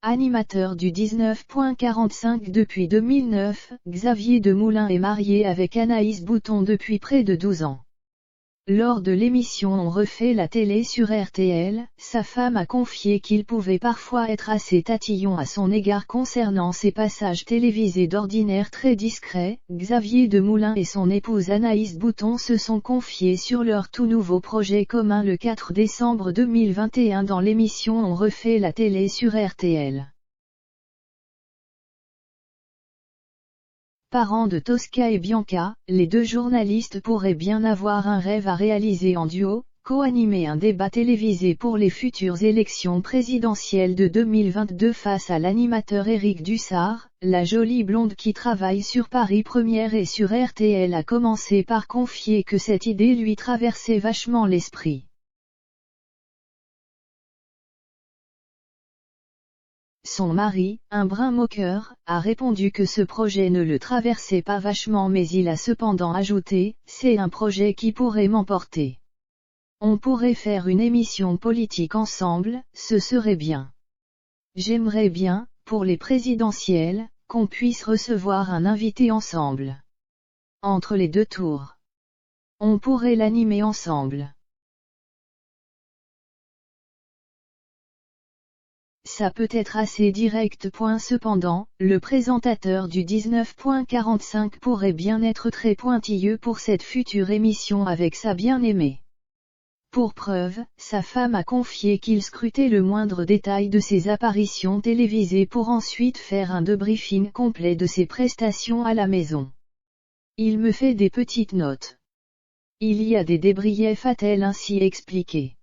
Animateur du 19.45 depuis 2009, Xavier Demoulin est marié avec Anaïs Bouton depuis près de 12 ans. Lors de l'émission On refait la télé sur RTL, sa femme a confié qu'il pouvait parfois être assez tatillon à son égard concernant ses passages télévisés d'ordinaire très discrets. Xavier Demoulin et son épouse Anaïs Bouton se sont confiés sur leur tout nouveau projet commun le 4 décembre 2021 dans l'émission On refait la télé sur RTL. Parents de Tosca et Bianca, les deux journalistes pourraient bien avoir un rêve à réaliser en duo, co-animer un débat télévisé pour les futures élections présidentielles de 2022 face à l'animateur Éric Dussart. La jolie blonde qui travaille sur Paris Première et sur RTL a commencé par confier que cette idée lui traversait vachement l'esprit. Son mari, un brin moqueur, a répondu que ce projet ne le traversait pas vachement, mais il a cependant ajouté « C'est un projet qui pourrait m'emporter. On pourrait faire une émission politique ensemble, ce serait bien. J'aimerais bien, pour les présidentielles, qu'on puisse recevoir un invité ensemble. Entre les deux tours. On pourrait l'animer ensemble. » Ça peut être assez direct. Cependant, le présentateur du 19.45 pourrait bien être très pointilleux pour cette future émission avec sa bien-aimée. Pour preuve, sa femme a confié qu'il scrutait le moindre détail de ses apparitions télévisées pour ensuite faire un débriefing complet de ses prestations à la maison. Il me fait des petites notes. Il y a des débriefs, a-t-elle ainsi expliqué.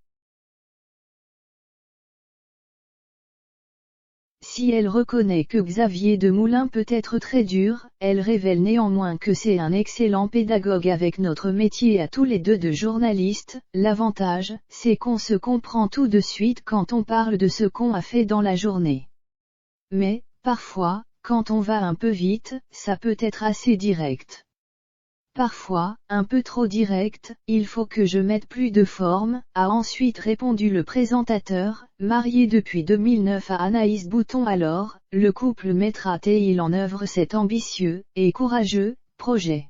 Si elle reconnaît que Xavier Demoulin peut être très dur, elle révèle néanmoins que c'est un excellent pédagogue avec notre métier à tous les deux de journalistes. L'avantage, c'est qu'on se comprend tout de suite quand on parle de ce qu'on a fait dans la journée. Mais, parfois, quand on va un peu vite, ça peut être assez direct. Parfois, un peu trop direct, il faut que je mette plus de forme, a ensuite répondu le présentateur, marié depuis 2009 à Anaïs Bouton. Alors, le couple mettra-t-il en œuvre cet ambitieux et courageux projet ?